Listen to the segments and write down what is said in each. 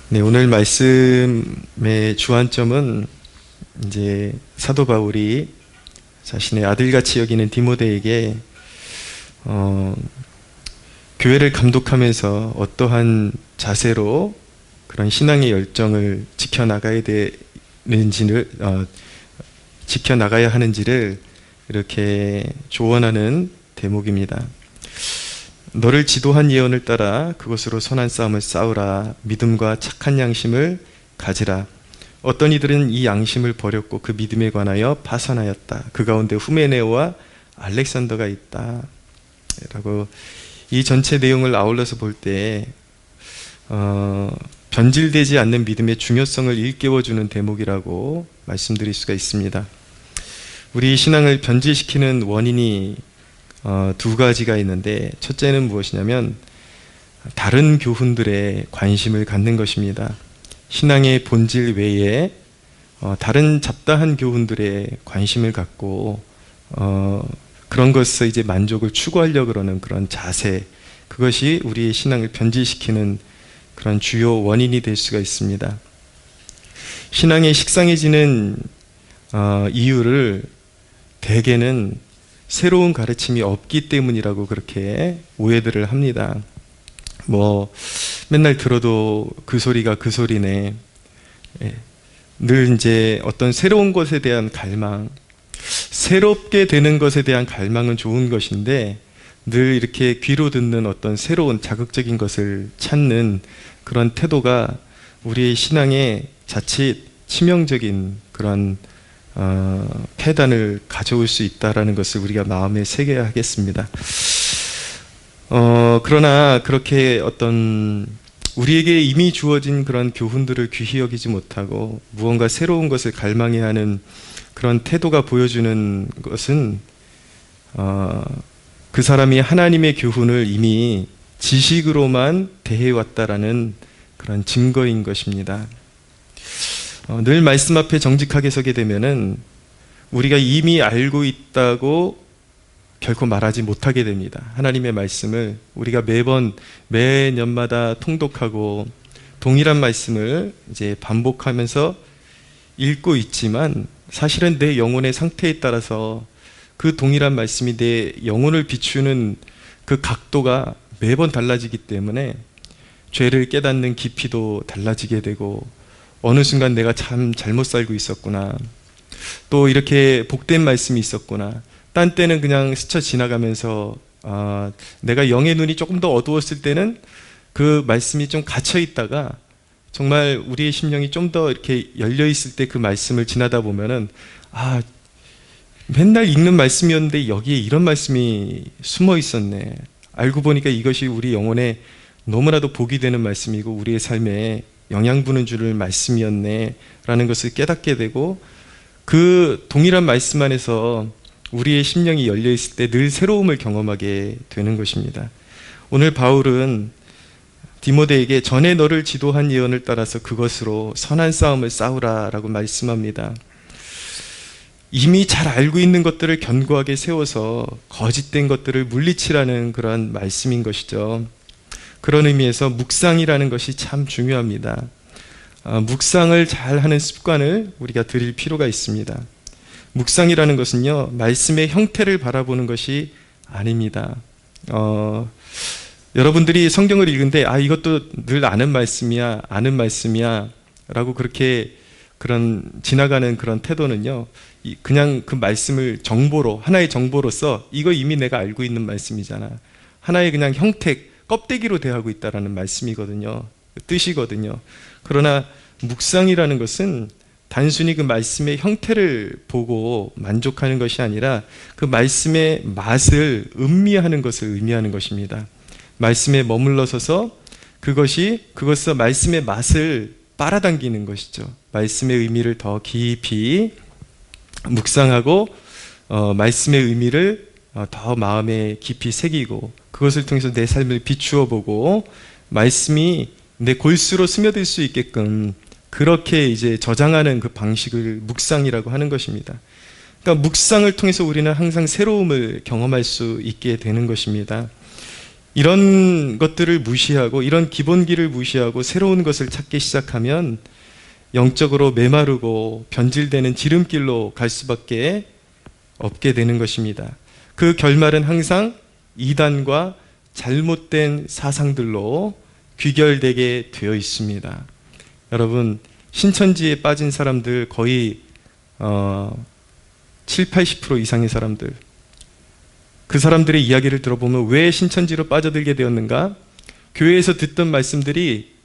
네, 오늘 말씀의 주안점은 이제 사도 바울이 자신의 아들같이 여기는 디모데에게 교회를 감독하면서 어떠한 자세로 그런 신앙의 열정을 지켜나가야 하는지를 이렇게 조언하는 대목입니다. 너를 지도한 예언을 따라 그것으로 선한 싸움을 싸우라. 믿음과 착한 양심을 가지라. 어떤 이들은 이 양심을 버렸고 그 믿음에 관하여 파산하였다. 그 가운데 후메네오와 알렉산더가 있다. 라고 이 전체 내용을 아울러서 볼 때 변질되지 않는 믿음의 중요성을 일깨워주는 대목이라고 말씀드릴 수가 있습니다. 우리 신앙을 변질시키는 원인이 두 가지가 있는데, 첫째는 무엇이냐면 다른 교훈들의 관심을 갖는 것입니다. 신앙의 본질 외에 다른 잡다한 교훈들의 관심을 갖고 그런 것에서 이제 만족을 추구하려고 그러는 그런 자세, 그것이 우리의 신앙을 변질시키는 그런 주요 원인이 될 수가 있습니다. 신앙이 식상해지는 이유를 대개는 새로운 가르침이 없기 때문이라고 그렇게 오해들을 합니다. 맨날 들어도 그 소리가 그 소리네. 늘 이제 어떤 새로운 것에 대한 갈망, 새롭게 되는 것에 대한 갈망은 좋은 것인데, 늘 이렇게 귀로 듣는 어떤 새로운 자극적인 것을 찾는 그런 태도가 우리의 신앙에 자칫 치명적인 그런 폐단을 가져올 수 있다는 것을 우리가 마음에 새겨야 하겠습니다. 그러나 그렇게 어떤 우리에게 이미 주어진 그런 교훈들을 귀히 여기지 못하고 무언가 새로운 것을 갈망해야 하는 그런 태도가 보여주는 것은 그 사람이 하나님의 교훈을 이미 지식으로만 대해왔다라는 그런 증거인 것입니다. 늘 말씀 앞에 정직하게 서게 되면은 우리가 이미 알고 있다고 결코 말하지 못하게 됩니다. 하나님의 말씀을 우리가 매년마다 통독하고 동일한 말씀을 이제 반복하면서 읽고 있지만, 사실은 내 영혼의 상태에 따라서 그 동일한 말씀이 내 영혼을 비추는 그 각도가 매번 달라지기 때문에 죄를 깨닫는 깊이도 달라지게 되고, 어느 순간 내가 참 잘못 살고 있었구나, 또 이렇게 복된 말씀이 있었구나, 딴 때는 그냥 스쳐 지나가면서 내가 영의 눈이 조금 더 어두웠을 때는 그 말씀이 좀 갇혀 있다가 정말 우리의 심령이 좀 더 이렇게 열려 있을 때 그 말씀을 지나다 보면은 맨날 읽는 말씀이었는데 여기에 이런 말씀이 숨어 있었네. 알고 보니까 이것이 우리 영혼에 너무나도 복이 되는 말씀이고 우리의 삶에 영향 부는 줄을 말씀이었네 라는 것을 깨닫게 되고, 그 동일한 말씀 안에서 우리의 심령이 열려 있을 때 늘 새로움을 경험하게 되는 것입니다. 오늘 바울은 디모데에게 전에 너를 지도한 예언을 따라서 그것으로 선한 싸움을 싸우라 라고 말씀합니다. 이미 잘 알고 있는 것들을 견고하게 세워서 거짓된 것들을 물리치라는 그런 말씀인 것이죠. 그런 의미에서 묵상이라는 것이 참 중요합니다. 묵상을 잘 하는 습관을 우리가 들일 필요가 있습니다. 묵상이라는 것은요, 말씀의 형태를 바라보는 것이 아닙니다. 여러분들이 성경을 읽는데 이것도 늘 아는 말씀이야 라고 그렇게 지나가는 그런 태도는요, 그냥 그 말씀을 하나의 정보로서 이거 이미 내가 알고 있는 말씀이잖아, 하나의 그냥 형태, 껍데기로 대하고 있다라는 말씀이거든요, 뜻이거든요. 그러나 묵상이라는 것은 단순히 그 말씀의 형태를 보고 만족하는 것이 아니라 그 말씀의 맛을 음미하는 것을 의미하는 것입니다. 말씀에 머물러서서 그것서 말씀의 맛을 빨아당기는 것이죠. 말씀의 의미를 더 깊이 묵상하고 말씀의 의미를 더 마음에 깊이 새기고, 그것을 통해서 내 삶을 비추어 보고 말씀이 내 골수로 스며들 수 있게끔 그렇게 이제 저장하는 그 방식을 묵상이라고 하는 것입니다. 그러니까 묵상을 통해서 우리는 항상 새로움을 경험할 수 있게 되는 것입니다. 이런 것들을 무시하고 이런 기본기를 무시하고 새로운 것을 찾기 시작하면 영적으로 메마르고 변질되는 지름길로 갈 수밖에 없게 되는 것입니다. 그 결말은 항상 이단과 잘못된 사상들로 귀결되게 되어 있습니다. 여러분, 신천지에 빠진 사람들 거의 7, 80% 이상의 사람들, 그 사람들의 이야기를 들어보면 왜 신천지로 빠져들게 되었는가? 교회에서 듣던 말씀들이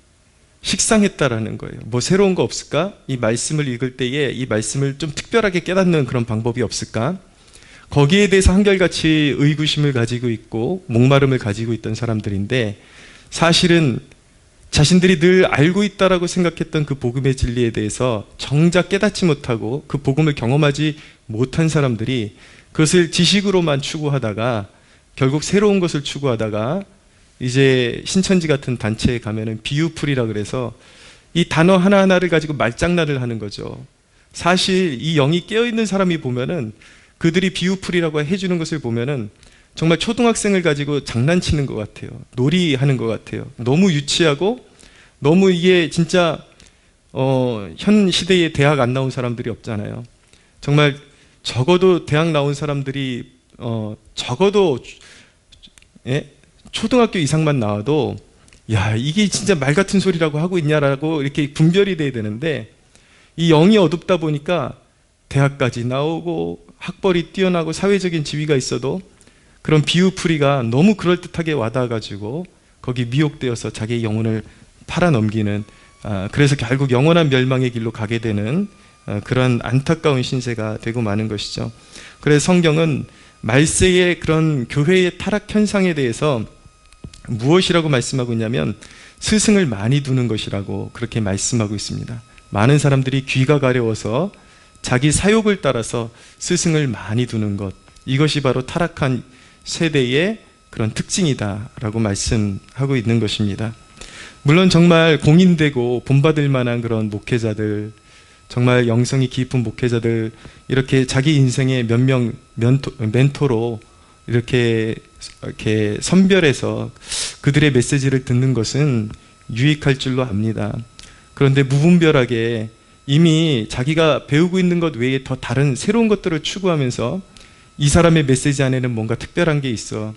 식상했다라는 거예요. 뭐 새로운 거 없을까? 이 말씀을 읽을 때에 이 말씀을 좀 특별하게 깨닫는 그런 방법이 없을까? 거기에 대해서 한결같이 의구심을 가지고 있고 목마름을 가지고 있던 사람들인데, 사실은 자신들이 늘 알고 있다라고 생각했던 그 복음의 진리에 대해서 정작 깨닫지 못하고 그 복음을 경험하지 못한 사람들이 그것을 지식으로만 추구하다가 결국 새로운 것을 추구하다가 이제 신천지 같은 단체에 가면은 비유풀이라 그래서 이 단어 하나하나를 가지고 말장난을 하는 거죠. 사실 이 영이 깨어있는 사람이 보면은 그들이 비유풀이라고 해주는 것을 보면은 정말 초등학생을 가지고 장난치는 것 같아요. 놀이하는 것 같아요. 너무 유치하고 너무 이게 진짜 현 시대에 대학 안 나온 사람들이 없잖아요. 정말 적어도 대학 나온 사람들이 적어도 초등학교 이상만 나와도 야, 이게 진짜 말 같은 소리라고 하고 있냐라고 이렇게 분별이 돼야 되는데, 이 영이 어둡다 보니까 대학까지 나오고 학벌이 뛰어나고 사회적인 지위가 있어도 그런 비유풀이가 너무 그럴듯하게 와닿아가지고 거기 미혹되어서 자기의 영혼을 팔아넘기는, 그래서 결국 영원한 멸망의 길로 가게 되는 그런 안타까운 신세가 되고 마는 것이죠. 그래서 성경은 말세의 그런 교회의 타락 현상에 대해서 무엇이라고 말씀하고 있냐면 스승을 많이 두는 것이라고 그렇게 말씀하고 있습니다. 많은 사람들이 귀가 가려워서 자기 사욕을 따라서 스승을 많이 두는 것, 이것이 바로 타락한 세대의 그런 특징이다라고 말씀하고 있는 것입니다. 물론 정말 공인되고 본받을 만한 그런 목회자들, 정말 영성이 깊은 목회자들, 이렇게 자기 인생의 몇 명 멘토로 이렇게 선별해서 그들의 메시지를 듣는 것은 유익할 줄로 압니다. 그런데 무분별하게 이미 자기가 배우고 있는 것 외에 더 다른 새로운 것들을 추구하면서 이 사람의 메시지 안에는 뭔가 특별한 게 있어.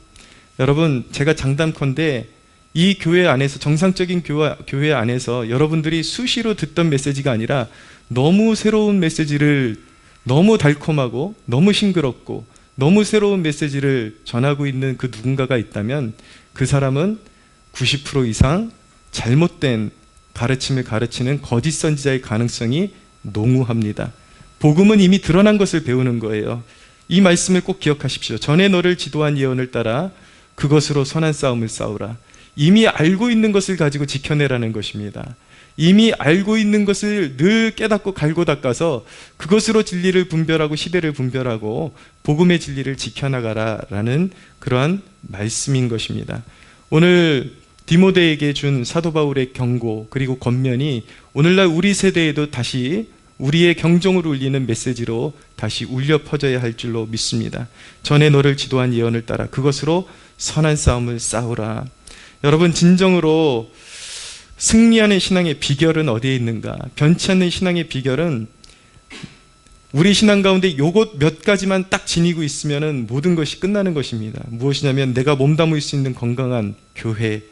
여러분, 제가 장담컨대 이 교회 안에서, 정상적인 교회 안에서 여러분들이 수시로 듣던 메시지가 아니라 너무 새로운 메시지를, 너무 달콤하고 너무 싱그럽고 너무 새로운 메시지를 전하고 있는 그 누군가가 있다면 그 사람은 90% 이상 잘못된 가르침을 가르치는 거짓 선지자의 가능성이 농후합니다. 복음은 이미 드러난 것을 배우는 거예요. 이 말씀을 꼭 기억하십시오. 전에 너를 지도한 예언을 따라 그것으로 선한 싸움을 싸우라. 이미 알고 있는 것을 가지고 지켜내라는 것입니다. 이미 알고 있는 것을 늘 깨닫고 갈고 닦아서 그것으로 진리를 분별하고 시대를 분별하고 복음의 진리를 지켜나가라라는 그러한 말씀인 것입니다. 오늘 디모데에게 준 사도 바울의 경고 그리고 권면이 오늘날 우리 세대에도 다시 우리의 경종을 울리는 메시지로 다시 울려 퍼져야 할 줄로 믿습니다. 전에 너를 지도한 예언을 따라 그것으로 선한 싸움을 싸우라. 여러분, 진정으로 승리하는 신앙의 비결은 어디에 있는가? 변치 않는 신앙의 비결은 우리 신앙 가운데 요것 몇 가지만 딱 지니고 있으면 모든 것이 끝나는 것입니다. 무엇이냐면 내가 몸담을 수 있는 건강한 교회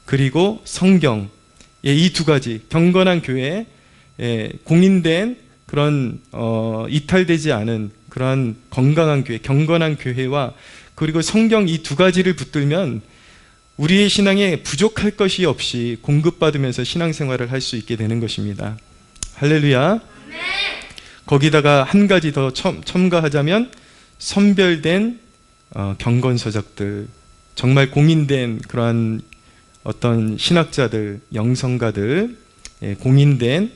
그리고 성경, 이 두 가지, 경건한 교회, 공인된 그런 이탈되지 않은 그런 건강한 교회, 경건한 교회와 그리고 성경, 이 두 가지를 붙들면 우리의 신앙에 부족할 것이 없이 공급받으면서 신앙생활을 할 수 있게 되는 것입니다. 할렐루야. 네. 거기다가 한 가지 더 첨가하자면 선별된 경건서적들, 정말 공인된 그러한 어떤 신학자들, 영성가들, 공인된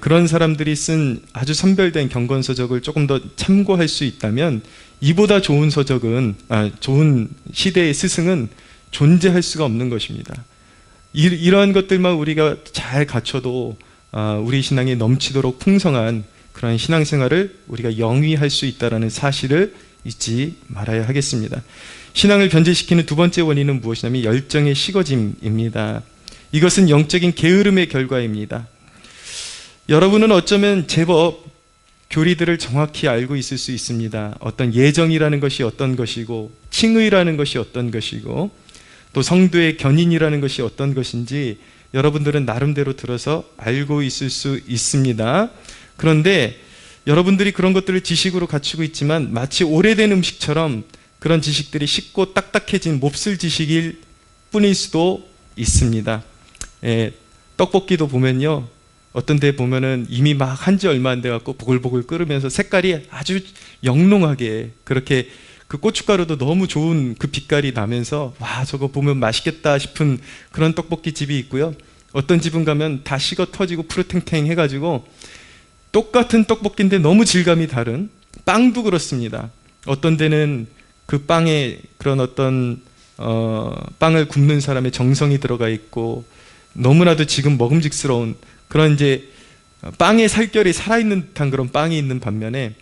그런 사람들이 쓴 아주 선별된 경건서적을 조금 더 참고할 수 있다면 이보다 좋은 서적은, 좋은 시대의 스승은 존재할 수가 없는 것입니다. 이러한 것들만 우리가 잘 갖춰도 우리 신앙이 넘치도록 풍성한 그런 신앙생활을 우리가 영위할 수 있다는 사실을 잊지 말아야 하겠습니다. 신앙을 변질시키는 두 번째 원인은 무엇이냐면 열정의 식어짐입니다. 이것은 영적인 게으름의 결과입니다. 여러분은 어쩌면 제법 교리들을 정확히 알고 있을 수 있습니다. 어떤 예정이라는 것이 어떤 것이고, 칭의라는 것이 어떤 것이고, 또 성도의 견인이라는 것이 어떤 것인지 여러분들은 나름대로 들어서 알고 있을 수 있습니다. 그런데 여러분들이 그런 것들을 지식으로 갖추고 있지만 마치 오래된 음식처럼 그런 지식들이 쉽고 딱딱해진 몹쓸 지식일 뿐일 수도 있습니다. 떡볶이도 보면요, 어떤 데 보면은 이미 막 한지 얼마 안 돼 갖고 보글보글 끓으면서 색깔이 아주 영롱하게, 그렇게 그 고춧가루도 너무 좋은 그 빛깔이 나면서 와, 저거 보면 맛있겠다 싶은 그런 떡볶이 집이 있고요. 어떤 집은 가면 다 식어 터지고 푸르탱탱 해가지고 똑같은 떡볶이인데 너무 질감이 다른, 빵도 그렇습니다. 어떤 데는 그 빵에 그런 어떤 빵을 굽는 사람의 정성이 들어가 있고 너무나도 지금 먹음직스러운 그런 이제 빵의 살결이 살아있는 듯한 그런 빵이 있는 반면에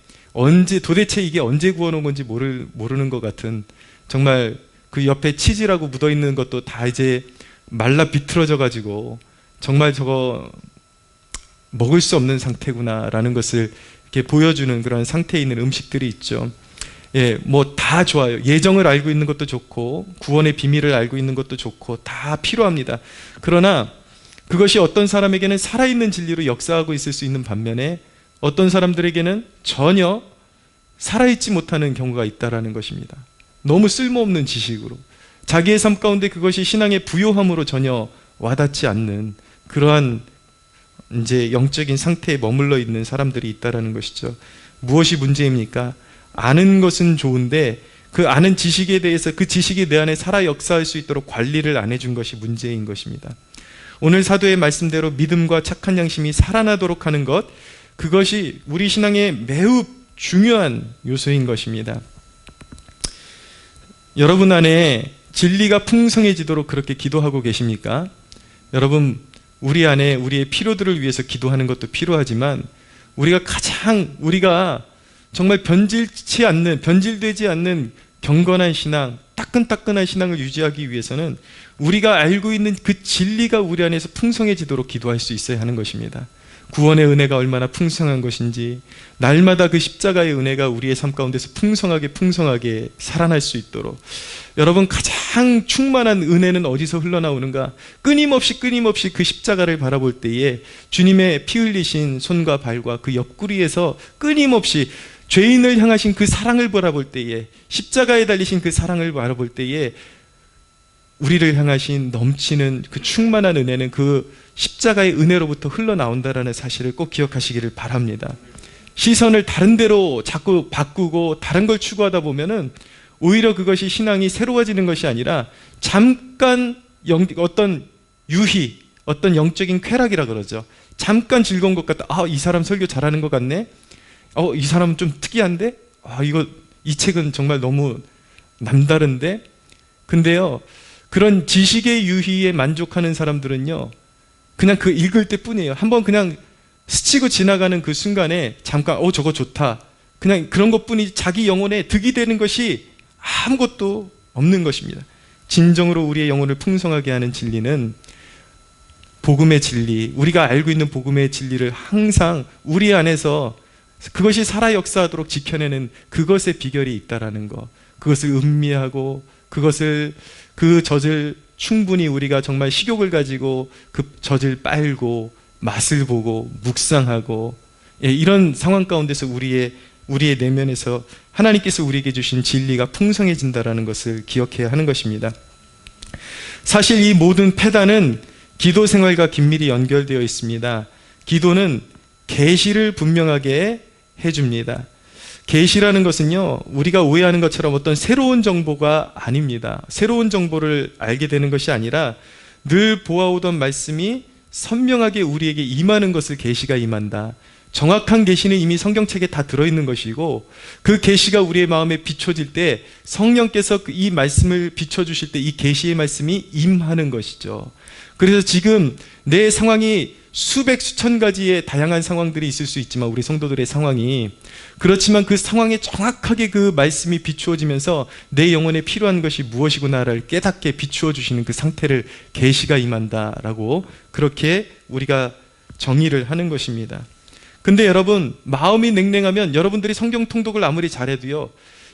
도대체 이게 언제 구워놓은 건지 모르는 것 같은, 정말 그 옆에 치즈라고 묻어있는 것도 다 이제 말라 비틀어져 가지고 정말 저거 먹을 수 없는 상태구나라는 것을 이렇게 보여주는 그런 상태에 있는 음식들이 있죠. 뭐 다 좋아요. 예정을 알고 있는 것도 좋고 구원의 비밀을 알고 있는 것도 좋고 다 필요합니다. 그러나 그것이 어떤 사람에게는 살아있는 진리로 역사하고 있을 수 있는 반면에 어떤 사람들에게는 전혀 살아있지 못하는 경우가 있다는 것입니다. 너무 쓸모없는 지식으로 자기의 삶 가운데 그것이 신앙의 부요함으로 전혀 와닿지 않는 그러한 이제 영적인 상태에 머물러 있는 사람들이 있다는 것이죠. 무엇이 문제입니까? 아는 것은 좋은데 그 아는 지식에 대해서 그 지식이 내 안에 살아 역사할 수 있도록 관리를 안 해준 것이 문제인 것입니다. 오늘 사도의 말씀대로 믿음과 착한 양심이 살아나도록 하는 것, 그것이 우리 신앙의 매우 중요한 요소인 것입니다. 여러분 안에 진리가 풍성해지도록 그렇게 기도하고 계십니까? 여러분, 우리 안에 우리의 필요들을 위해서 기도하는 것도 필요하지만 우리가 정말 변질되지 않는 경건한 신앙, 따끈따끈한 신앙을 유지하기 위해서는 우리가 알고 있는 그 진리가 우리 안에서 풍성해지도록 기도할 수 있어야 하는 것입니다. 구원의 은혜가 얼마나 풍성한 것인지, 날마다 그 십자가의 은혜가 우리의 삶 가운데서 풍성하게 살아날 수 있도록, 여러분, 가장 충만한 은혜는 어디서 흘러나오는가? 끊임없이 그 십자가를 바라볼 때에 주님의 피 흘리신 손과 발과 그 옆구리에서 끊임없이 죄인을 향하신 그 사랑을 바라볼 때에, 십자가에 달리신 그 사랑을 바라볼 때에 우리를 향하신 넘치는 그 충만한 은혜는 그 십자가의 은혜로부터 흘러나온다는 사실을 꼭 기억하시기를 바랍니다. 시선을 다른 데로 자꾸 바꾸고 다른 걸 추구하다 보면은 오히려 그것이 신앙이 새로워지는 것이 아니라 잠깐 어떤 유희, 어떤 영적인 쾌락이라 그러죠. 잠깐 즐거운 것 같다. 이 사람 설교 잘하는 것 같네. 이 사람은 좀 특이한데? 이 책은 정말 너무 남다른데? 근데요, 그런 지식의 유희에 만족하는 사람들은요, 그냥 그 읽을 때 뿐이에요. 한번 그냥 스치고 지나가는 그 순간에 잠깐 저거 좋다, 그냥 그런 것뿐이지 자기 영혼에 득이 되는 것이 아무것도 없는 것입니다. 진정으로 우리의 영혼을 풍성하게 하는 진리는 복음의 진리, 우리가 알고 있는 복음의 진리를 항상 우리 안에서 그것이 살아 역사하도록 지켜내는 그것의 비결이 있다라는 것, 그것을 음미하고 그 젖을 충분히 우리가 정말 식욕을 가지고 그 젖을 빨고 맛을 보고 묵상하고, 이런 상황 가운데서 우리의 내면에서 하나님께서 우리에게 주신 진리가 풍성해진다는 것을 기억해야 하는 것입니다. 사실 이 모든 패단은 기도 생활과 긴밀히 연결되어 있습니다. 기도는 계시를 분명하게 해줍니다. 계시라는 것은요, 우리가 오해하는 것처럼 어떤 새로운 정보가 아닙니다. 새로운 정보를 알게 되는 것이 아니라 늘 보아오던 말씀이 선명하게 우리에게 임하는 것을 계시가 임한다. 정확한 계시는 이미 성경책에 다 들어있는 것이고, 그 계시가 우리의 마음에 비춰질 때 성령께서 이 말씀을 비춰주실 때 이 계시의 말씀이 임하는 것이죠. 그래서 지금 내 상황이 수백 수천 가지의 다양한 상황들이 있을 수 있지만, 우리 성도들의 상황이, 그렇지만 그 상황에 정확하게 그 말씀이 비추어지면서 내 영혼에 필요한 것이 무엇이구나를 깨닫게 비추어 주시는 그 상태를 계시가 임한다라고 그렇게 우리가 정의를 하는 것입니다. 근데 여러분, 마음이 냉랭하면 여러분들이 성경 통독을 아무리 잘해도요,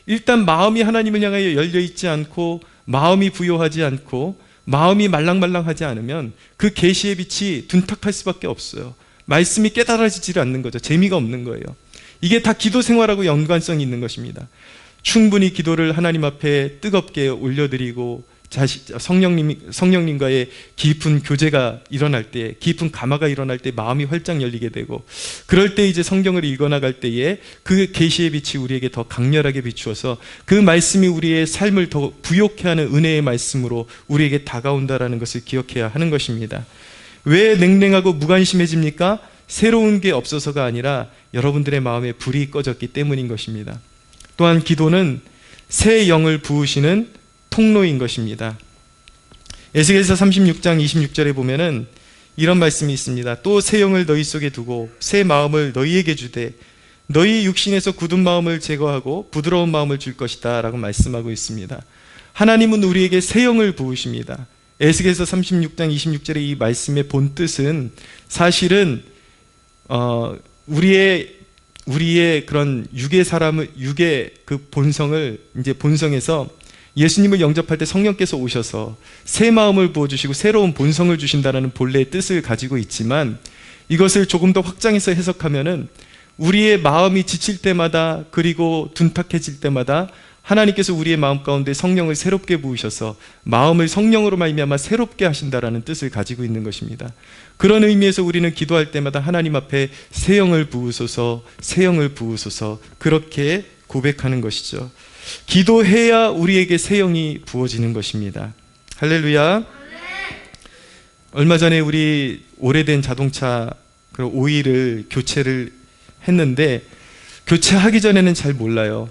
일단 마음이 하나님을 향하여 열려 있지 않고, 마음이 부요하지 않고, 마음이 말랑말랑하지 않으면 그 계시의 빛이 둔탁할 수밖에 없어요. 말씀이 깨달아지지 않는 거죠. 재미가 없는 거예요. 이게 다 기도 생활하고 연관성이 있는 것입니다. 충분히 기도를 하나님 앞에 뜨겁게 올려드리고, 성령님과의 깊은 교제가 일어날 때, 깊은 감화가 일어날 때 마음이 활짝 열리게 되고, 그럴 때 이제 성경을 읽어나갈 때에 그 계시의 빛이 우리에게 더 강렬하게 비추어서 그 말씀이 우리의 삶을 더 부욕해 하는 은혜의 말씀으로 우리에게 다가온다라는 것을 기억해야 하는 것입니다. 왜 냉랭하고 무관심해집니까? 새로운 게 없어서가 아니라 여러분들의 마음에 불이 꺼졌기 때문인 것입니다. 또한 기도는 새 영을 부으시는 통로인 것입니다. 에스겔서 36장 26절에 보면은 이런 말씀이 있습니다. 또 새 영을 너희 속에 두고 새 마음을 너희에게 주되 너희 육신에서 굳은 마음을 제거하고 부드러운 마음을 줄 것이다 라고 말씀하고 있습니다. 하나님은 우리에게 새 영을 부으십니다. 에스겔서 36장 26절의 이 말씀의 본 뜻은 사실은 우리의 그런 육의 그 본성을, 이제 본성에서 예수님을 영접할 때 성령께서 오셔서 새 마음을 부어주시고 새로운 본성을 주신다는 본래의 뜻을 가지고 있지만, 이것을 조금 더 확장해서 해석하면은 우리의 마음이 지칠 때마다, 그리고 둔탁해질 때마다 하나님께서 우리의 마음 가운데 성령을 새롭게 부으셔서 마음을 성령으로 말미암아 새롭게 하신다라는 뜻을 가지고 있는 것입니다. 그런 의미에서 우리는 기도할 때마다 하나님 앞에 새 영을 부으소서, 새 영을 부으소서, 그렇게 고백하는 것이죠. 기도해야 우리에게 새 영이 부어지는 것입니다. 할렐루야. 얼마 전에 우리 오래된 자동차 오일을 교체를 했는데, 교체하기 전에는 잘 몰라요.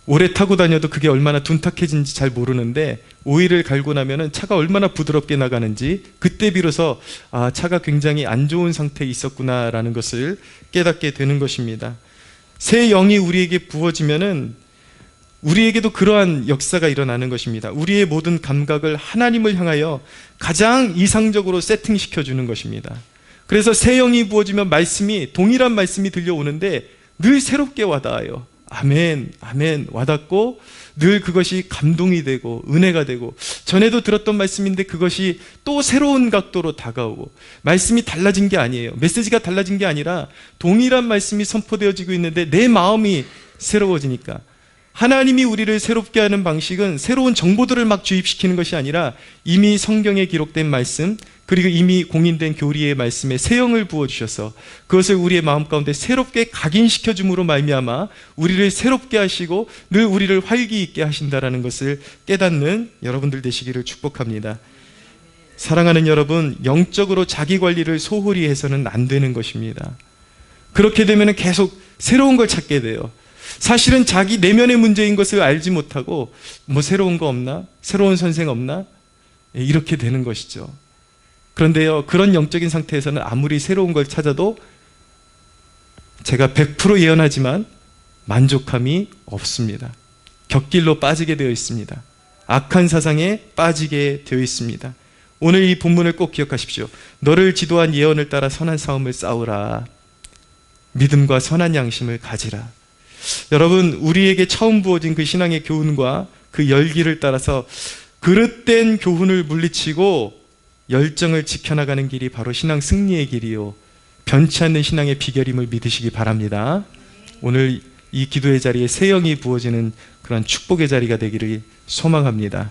오래 타고 다녀도 그게 얼마나 둔탁해진지 잘 모르는데, 오일을 갈고 나면은 차가 얼마나 부드럽게 나가는지 그때 비로소 차가 굉장히 안 좋은 상태에 있었구나라는 것을 깨닫게 되는 것입니다. 새 영이 우리에게 부어지면은 우리에게도 그러한 역사가 일어나는 것입니다. 우리의 모든 감각을 하나님을 향하여 가장 이상적으로 세팅시켜 주는 것입니다. 그래서 새 영이 부어지면 동일한 말씀이 들려오는데 늘 새롭게 와닿아요. 아멘, 아멘 와닿고, 늘 그것이 감동이 되고 은혜가 되고, 전에도 들었던 말씀인데 그것이 또 새로운 각도로 다가오고, 말씀이 달라진 게 아니에요. 메시지가 달라진 게 아니라 동일한 말씀이 선포되어지고 있는데 내 마음이 새로워지니까. 하나님이 우리를 새롭게 하는 방식은 새로운 정보들을 막 주입시키는 것이 아니라 이미 성경에 기록된 말씀, 그리고 이미 공인된 교리의 말씀에 새 영을 부어주셔서 그것을 우리의 마음 가운데 새롭게 각인시켜 줌으로 말미암아 우리를 새롭게 하시고 늘 우리를 활기 있게 하신다라는 것을 깨닫는 여러분들 되시기를 축복합니다. 사랑하는 여러분, 영적으로 자기 관리를 소홀히 해서는 안 되는 것입니다. 그렇게 되면 계속 새로운 걸 찾게 돼요. 사실은 자기 내면의 문제인 것을 알지 못하고 뭐 새로운 거 없나? 새로운 선생 없나? 이렇게 되는 것이죠. 그런데요, 그런 영적인 상태에서는 아무리 새로운 걸 찾아도 제가 100% 예언하지만 만족함이 없습니다. 곁길로 빠지게 되어 있습니다. 악한 사상에 빠지게 되어 있습니다. 오늘 이 본문을 꼭 기억하십시오. 너를 지도한 예언을 따라 선한 싸움을 싸우라. 믿음과 선한 양심을 가지라. 여러분, 우리에게 처음 부어진 그 신앙의 교훈과 그 열기를 따라서 그릇된 교훈을 물리치고 열정을 지켜나가는 길이 바로 신앙 승리의 길이요, 변치 않는 신앙의 비결임을 믿으시기 바랍니다. 오늘 이 기도의 자리에 새 영이 부어지는 그런 축복의 자리가 되기를 소망합니다.